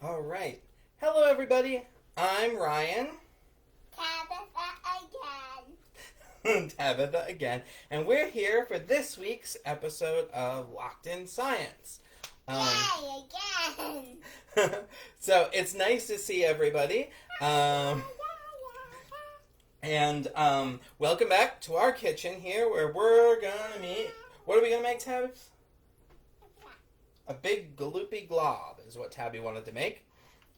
All right. Hello, everybody. I'm Ryan. Tabitha again. Tabitha again. And we're here for this week's episode of Locked in Science. Yay, again. So it's nice to see everybody. And welcome back to our kitchen here where we're going to meet. What are we going to make, Tabby? A big gloopy glob is what Tabby wanted to make.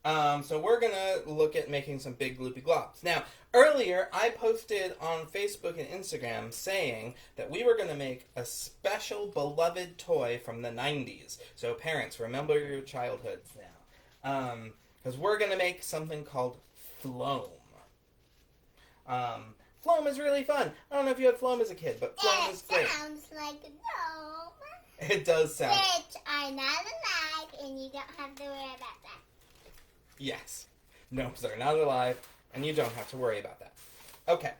So we're going to look at making some big gloopy globs. Now, earlier I posted on Facebook and Instagram saying that we were going to make a special beloved toy from the 90s. So parents, remember your childhoods now. Because we're going to make something called Floam. Floam is really fun. I don't know if you had Floam as a kid, but Floam is great. It sounds like a gnome. It does sound. Which are not alive, and you don't have to worry about that. Yes. Gnomes are not alive, and you don't have to worry about that. Okay.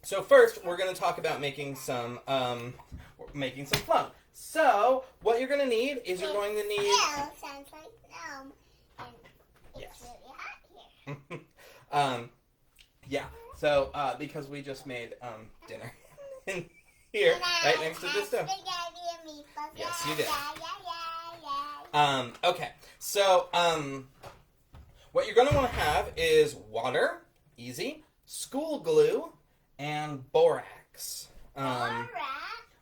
So first, we're going to talk about making some Floam. So, what you're going to need is you're going to need... It sounds like gnome, and it's Yes. really hot here. Yeah. So, because we just made dinner in here, right next to the stove. Yes, you did. Okay. So, what you're going to want to have is water, easy, school glue, and borax.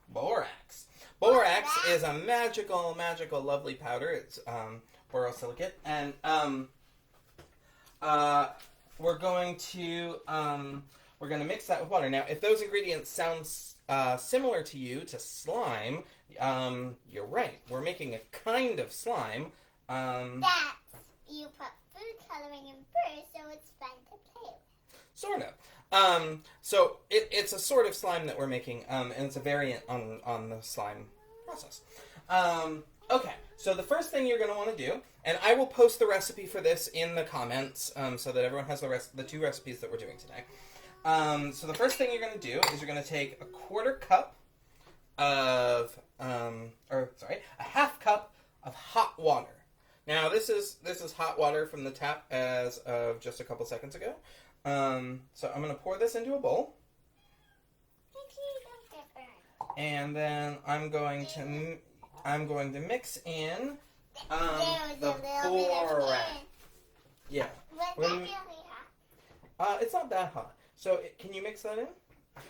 Borax. Borax is a magical, lovely powder. It's borosilicate, and we're going to mix that with water. Now, if those ingredients sound similar to you to slime, you're right. We're making a kind of slime. You put food coloring in first, so it's fun to play with. Sort of. So it's a sort of slime that we're making, and it's a variant on the slime process. Okay, so the first thing you're going to want to do, and I will post the recipe for this in the comments, so that everyone has the two recipes that we're doing today. So the first thing you're going to do is you're going to take a quarter cup of, a half cup of hot water. Now this is hot water from the tap as of just a couple seconds ago. So I'm going to pour this into a bowl. And then I'm going to mix in the borax. Yeah. Was that really hot? It's not that hot. So can you mix that in?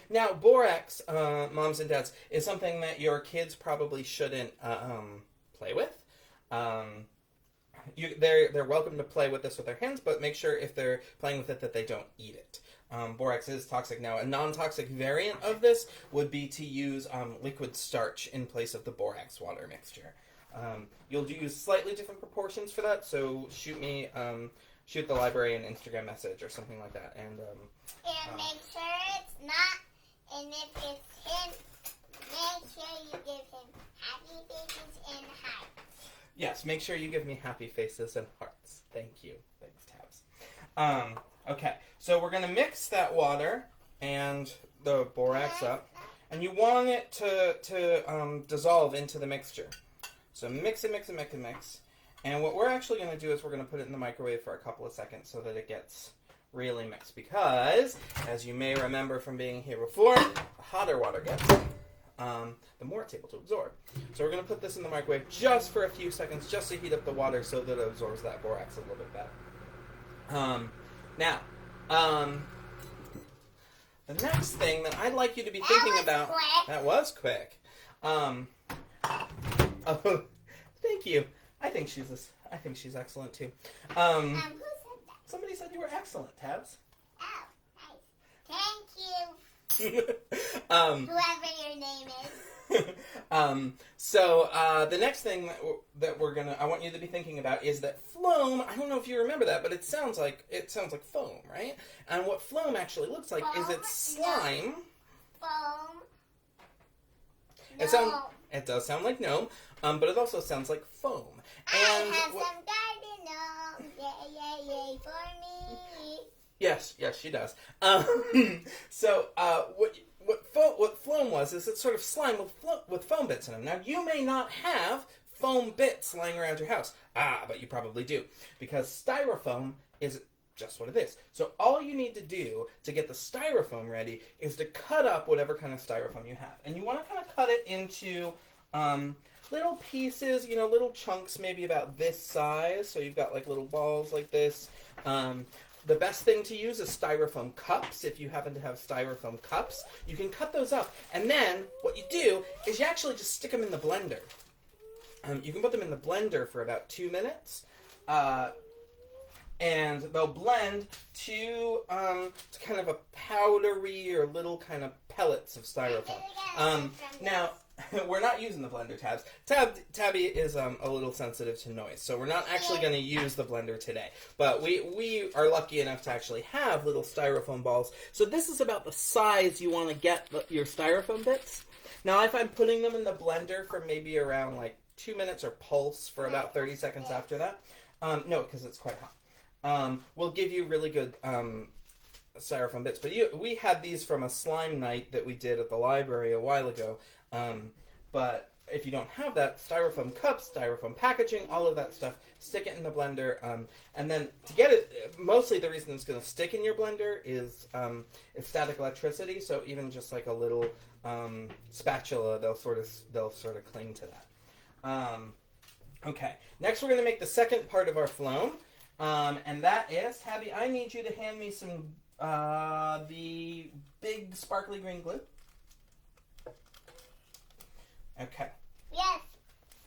Now, borax, moms and dads, is something that your kids probably shouldn't play with. They're welcome to play with this with their hands, but make sure if they're playing with it that they don't eat it. Borax is toxic. Now, a non-toxic variant of this would be to use liquid starch in place of the borax water mixture. You'll use slightly different proportions for that, so shoot the library an Instagram message or something like that. And make sure it's not, and if it's him, make sure you give him happy faces and hearts. Yes, make sure you give me happy faces and hearts. Thank you. Thanks, Tabs. Okay, so we're going to mix that water and the borax up, and you want it to dissolve into the mixture. So mix it, and what we're actually going to do is we're going to put it in the microwave for a couple of seconds so that it gets really mixed, because, as you may remember from being here before, the hotter water gets, the more it's able to absorb. So we're going to put this in the microwave just for a few seconds, just to heat up the water so that it absorbs that borax a little bit better. Now, the next thing that I'd like you to be thinking about... Quick. That was quick. Oh, thank you. I think she's excellent too. Who said that? Somebody said you were excellent, Tabs. Oh, nice. Thank you. Whoever your name is. So the next thing that I want you to be thinking about is that Floam. I don't know if you remember that, but it sounds like foam, right? And what Floam actually looks like is it's slime. Foam. It does sound like gnome, but it also sounds like foam. I have some garden gnome. Yay, yay, yay for me. Yes, she does. So what Floam was is it's sort of slime with foam bits in them. Now, you may not have foam bits lying around your house. But you probably do, because styrofoam is just what it is. So all you need to do to get the styrofoam ready is to cut up whatever kind of styrofoam you have. And you want to kind of cut it into little pieces, little chunks maybe about this size. So you've got like little balls like this. The best thing to use is styrofoam cups. If you happen to have styrofoam cups, you can cut those up. And then what you do is you actually just stick them in the blender. You can put them in the blender for about 2 minutes. And they'll blend to kind of a powdery or little kind of pellets of styrofoam. Now, we're not using the blender, Tabs. Tabby is a little sensitive to noise, so we're not actually going to use the blender today. But we are lucky enough to actually have little styrofoam balls. So this is about the size you want to get your styrofoam bits. Now, if I'm putting them in the blender for maybe around like 2 minutes or pulse for about 30 seconds after that, no, because it's quite hot. We'll give you really good styrofoam bits. But we had these from a slime night that we did at the library a while ago. But if you don't have that, styrofoam cups, styrofoam packaging, all of that stuff, stick it in the blender. And then to get it, mostly the reason it's going to stick in your blender is static electricity. So even just like a little spatula, they'll sort of cling to that. Okay, next we're going to make the second part of our floam. And that is, Tabby, I need you to hand me some, the big sparkly green glue. Okay. Yes,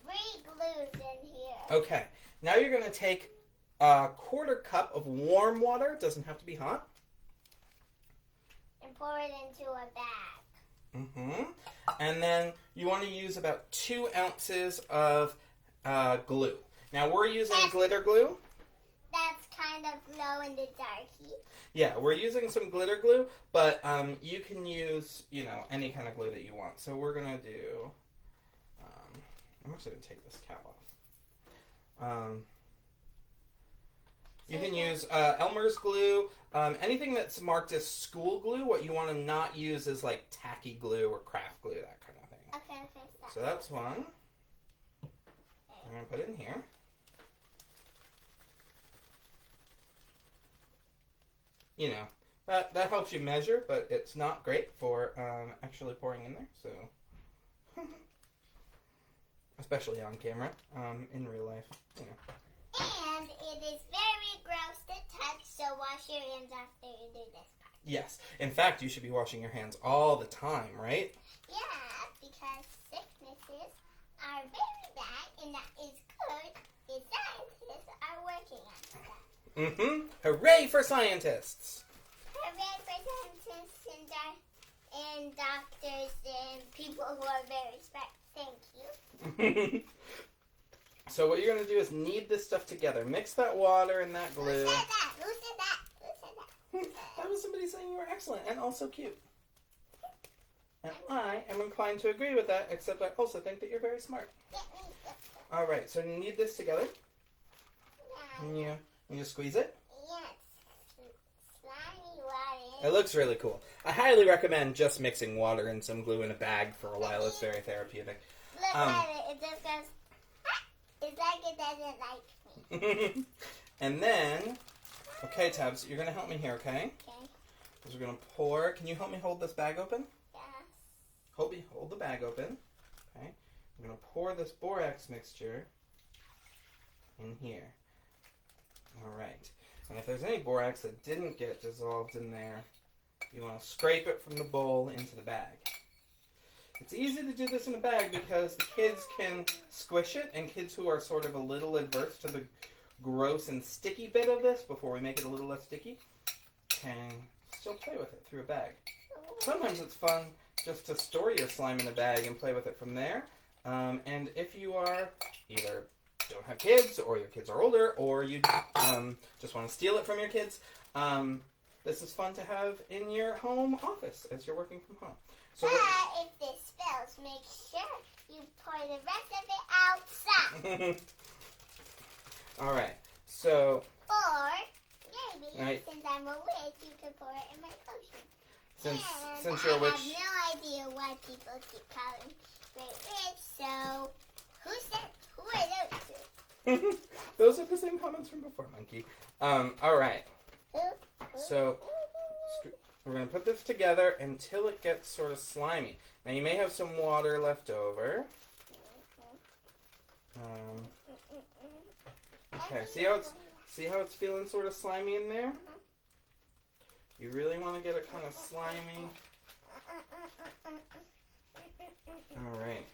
3 glues in here. Okay, now you're going to take a 1/4 cup of warm water, doesn't have to be hot. And pour it into a bag. And then you want to use about 2 ounces of glue. Now we're using glitter glue. That's kind of glow in the darky. Yeah, we're using some glitter glue, but you can use, any kind of glue that you want. So we're going to do, I'm actually going to take this cap off. You can use Elmer's glue, anything that's marked as school glue. What you want to not use is like tacky glue or craft glue, that kind of thing. Okay. So that's one. I'm going to put it in here. That helps you measure, but it's not great for actually pouring in there. So, especially on camera, in real life, And it is very gross to touch, so wash your hands after you do this part. Yes. In fact, you should be washing your hands all the time, right? Yeah, because sicknesses are very bad, and that is good. The scientists are working on that. Hooray for scientists! Hooray for scientists and doctors and people who are very smart. Thank you. So what you're going to do is knead this stuff together. Mix that water and that glue. Who said that? Who said that? Who said that? That was somebody saying you were excellent and also cute. And I am inclined to agree with that, except I also think that you're very smart. Alright, so knead this together. And you squeeze it. Yes. Slimy water. It looks really cool. I highly recommend just mixing water and some glue in a bag for a while. It's very therapeutic. Look at it. It just goes, it's like it doesn't like me. And then, okay, Tabs, you're going to help me here, okay? Okay. Because we're going to pour. Can you help me hold this bag open? Yes. Hold the bag open. Okay. I'm going to pour this borax mixture in here. All right. And if there's any borax that didn't get dissolved in there, you want to scrape it from the bowl into the bag. It's easy to do this in a bag because the kids can squish it, and kids who are sort of a little adverse to the gross and sticky bit of this, before we make it a little less sticky, can still play with it through a bag. Sometimes it's fun just to store your slime in a bag and play with it from there. And if you are either don't have kids, or your kids are older, or you just want to steal it from your kids, this is fun to have in your home office as you're working from home. So but if this spills, make sure you pour the rest of it outside. All right. So. Or maybe Right. since I'm a witch, you can pour it in my potion. Since you're a witch. I have no idea why people keep calling me witch. So who Those are the same comments from before, Monkey. All right. So we're going to put this together until it gets sort of slimy. Now you may have some water left over. Okay, see how it's feeling sort of slimy in there? You really want to get it kind of slimy. All right.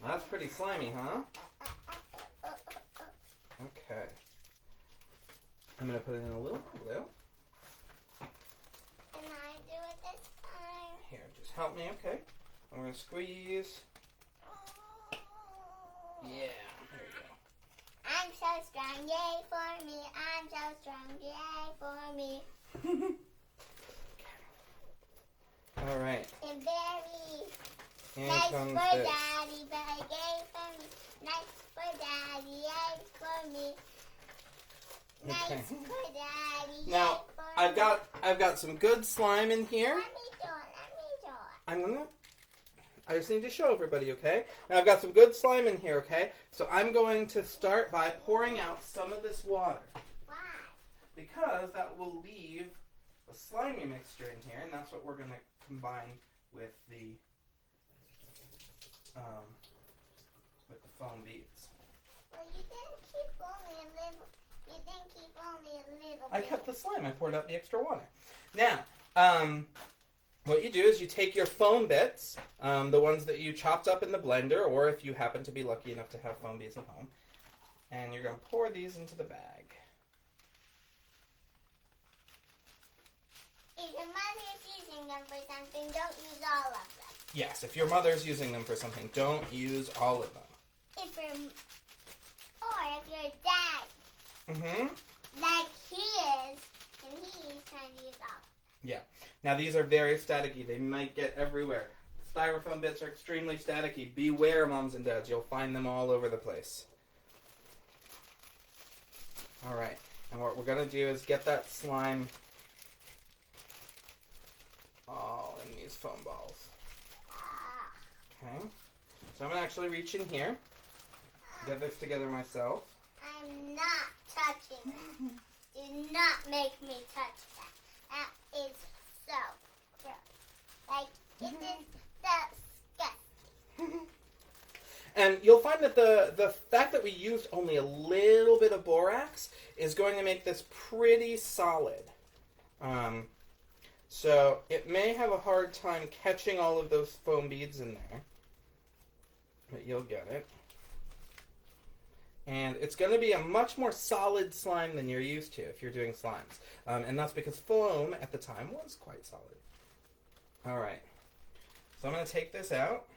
Well, that's pretty slimy, huh? Okay. I'm going to put it in a little glue. Can I do it this time? Here, just help me, okay? I'm going to squeeze. Yeah, there you go. I'm so strong, yay for me. I'm so strong, yay for me. All right. And berry. Here Nice comes for this. daddy, but yay for me. Nice for daddy, yay for me. Nice Okay. for daddy, yay Now, for I've got some good slime in here. Let me do it. I just need to show everybody, okay? Now I've got some good slime in here, okay? So I'm going to start by pouring out some of this water. Why? Because that will leave a slimy mixture in here, and that's what we're going to combine with the foam beads. Well, you didn't keep only a little. You didn't keep only a little I bit. kept the slime. I poured out the extra water. Now, what you do is you take your foam bits, the ones that you chopped up in the blender, or if you happen to be lucky enough to have foam beads at home, and you're going to pour these into the bag. If your mother is using them for something, don't use all of them. Yes, if your mother's using them for something, don't use all of them. If your dad, like he is, and he's trying to use all. Yeah. Now these are very staticky. They might get everywhere. Styrofoam bits are extremely staticky. Beware, moms and dads. You'll find them all over the place. All right. And what we're going to do is get that slime all in these foam balls. Okay. So I'm going to actually reach in here, get this together myself. I'm not touching it. Do not make me touch that. That is so gross. Like, it is disgusting. And you'll find that the fact that we used only a little bit of borax is going to make this pretty solid. So it may have a hard time catching all of those foam beads in there, but you'll get it. And it's going to be a much more solid slime than you're used to if you're doing slimes. And that's because foam at the time was quite solid. All right. So I'm going to take this out.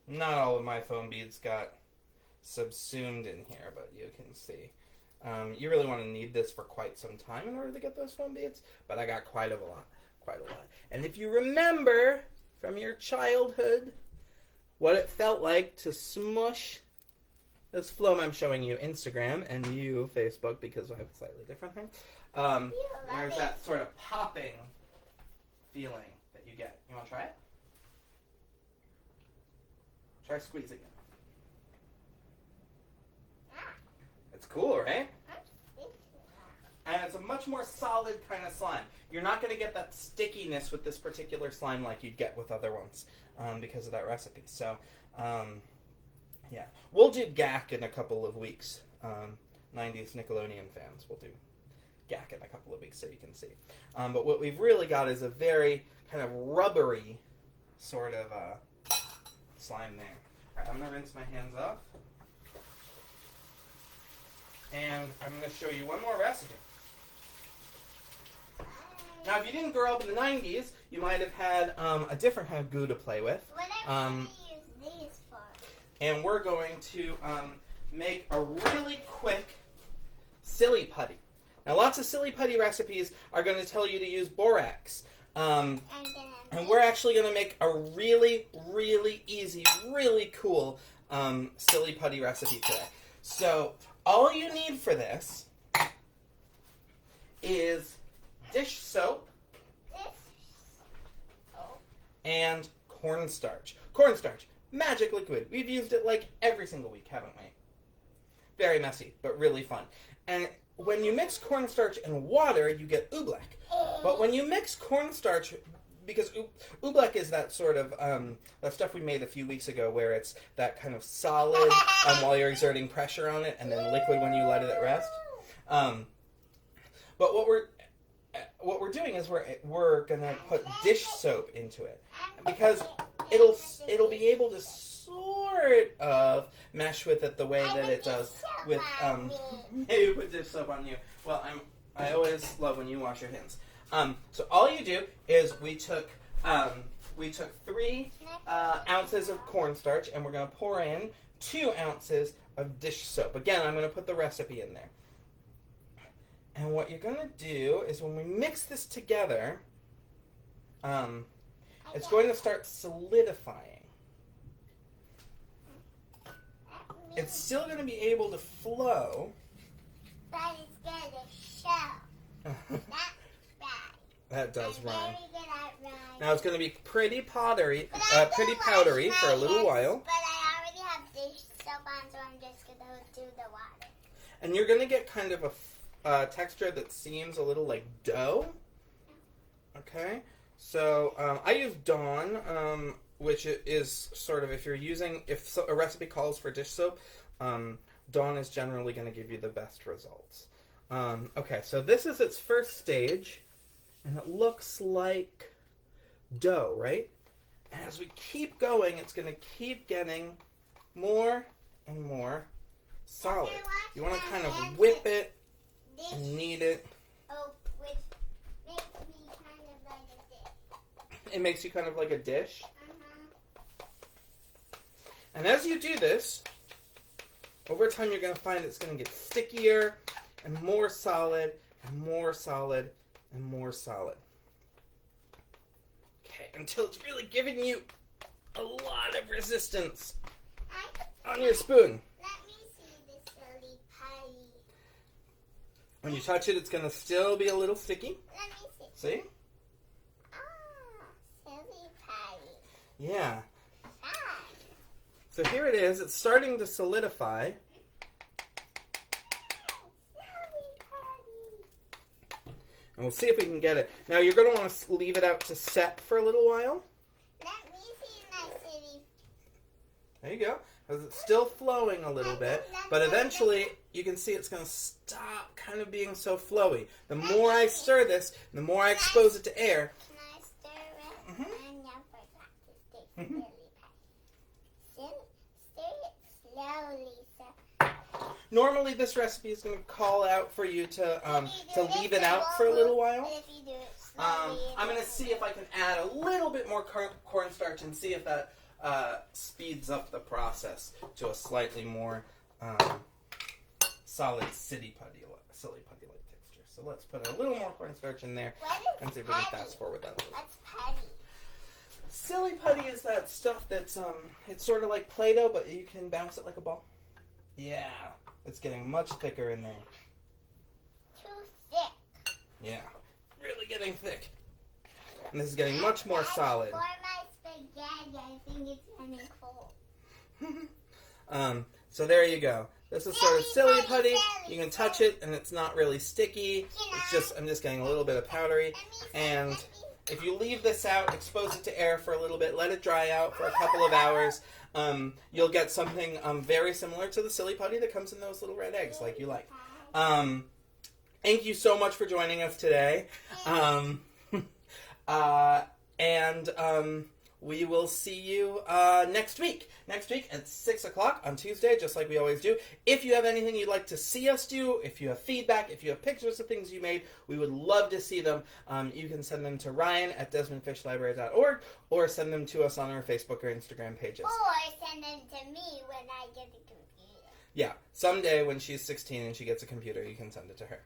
Not all of my foam beads got subsumed in here, but you can see. You really want to knead this for quite some time in order to get those foam beads, but I got quite a lot. And if you remember from your childhood what it felt like to smush this Floam I'm showing you Instagram and you Facebook because I have a slightly different thing. There's that sort of popping feeling that you get. You want to try it? Try squeezing it. It's cool, right? And it's a much more solid kind of slime. You're not going to get that stickiness with this particular slime like you'd get with other ones because of that recipe. So, yeah. We'll do GAC in a couple of weeks. 90s Nickelodeon fans will do GAC in a couple of weeks so you can see. But what we've really got is a very kind of rubbery sort of slime there. All right, I'm going to rinse my hands off. And I'm going to show you one more recipe. Now, if you didn't grow up in the 90s, you might have had a different kind of goo to play with. What am I going to use these for? And we're going to make a really quick silly putty. Now, lots of silly putty recipes are going to tell you to use borax. And we're actually going to make a really, really easy, really cool silly putty recipe today. So, all you need for this is dish soap and cornstarch. Cornstarch, magic liquid. We've used it like every single week, haven't we? Very messy, but really fun. And when you mix cornstarch and water, you get oobleck. But when you mix cornstarch, because oobleck is that sort of that stuff we made a few weeks ago, where it's that kind of solid while you're exerting pressure on it, and then liquid when you let it at rest. But what we're doing is we're gonna put dish soap into it, because it'll be able to sort of mesh with it the way that it does with maybe put dish soap on you. Well, I always love when you wash your hands. So all you do is we took 3 ounces of cornstarch, and we're going to pour in 2 ounces of dish soap. Again, I'm going to put the recipe in there. And what you're going to do is when we mix this together, it's going to start solidifying. It's still going to be able to flow. But it's going to show. That's right. That does rhyme. Very good at rhyme. Now it's going to be pretty powdery for a little while. But I already have dish soap on, so I'm just going to do the water. And you're going to get kind of a texture that seems a little like dough. Okay? So I use Dawn, which is sort of, if a recipe calls for dish soap, Dawn is generally going to give you the best results. Okay, so this is its first stage, and it looks like dough, right? And as we keep going, it's going to keep getting more and more solid. You want to kind of whip it and knead it. Oh, which makes me kind of like a dish. It makes you kind of like a dish. And as you do this, over time you're going to find it's going to get stickier and more solid and more solid and more solid. Okay, until it's really giving you a lot of resistance on your spoon. Let me see the silly putty. When you touch it, it's going to still be a little sticky. Let me see. See? Silly putty. Yeah. Ah. So here it is. It's starting to solidify. And we'll see if we can get it. Now you're going to want to leave it out to set for a little while. Let me see my silly. There you go. Because it's still flowing a little bit. But eventually, you can see it's going to stop kind of being so flowy. The more I stir this, the more I expose it to air. Can I stir it? I never got to stick silly putty. Stir it slowly, so. Normally, this recipe is going to call out for you to leave it out for a little while. If you do it slowly, I'm going to see if I can add a little bit more cornstarch and see if that speeds up the process to a slightly more solid silly putty-like texture. So let's put a little more cornstarch in there and see if we can fast forward that a little. What's putty? Silly putty is that stuff that's it's sort of like Play-Doh, but you can bounce it like a ball. Yeah, it's getting much thicker in there. Too thick. Yeah, really getting thick. And this is getting much more solid. For my spaghetti, I think it's getting cold. So there you go. This is sort of silly putty. You can touch it and it's not really sticky. It's just, I'm just getting a little bit of powdery. And if you leave this out, expose it to air for a little bit, let it dry out for a couple of hours, you'll get something very similar to the silly putty that comes in those little red eggs like you like. Thank you so much for joining us today. We will see you next week. Next week at 6 o'clock on Tuesday, just like we always do. If you have anything you'd like to see us do, if you have feedback, if you have pictures of things you made, we would love to see them. You can send them to Ryan at Desmond-Fish-Library.org or send them to us on our Facebook or Instagram pages. Or send them to me when I get the computer. Yeah, someday when she's 16 and she gets a computer, you can send it to her.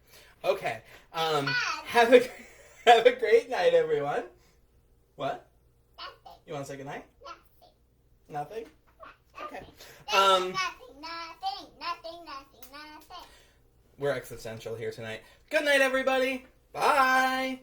Okay. Have a great night, everyone. What? Nothing. You want to say goodnight? Nothing. Nothing? Okay. Nothing. We're existential here tonight. Good night, everybody. Bye.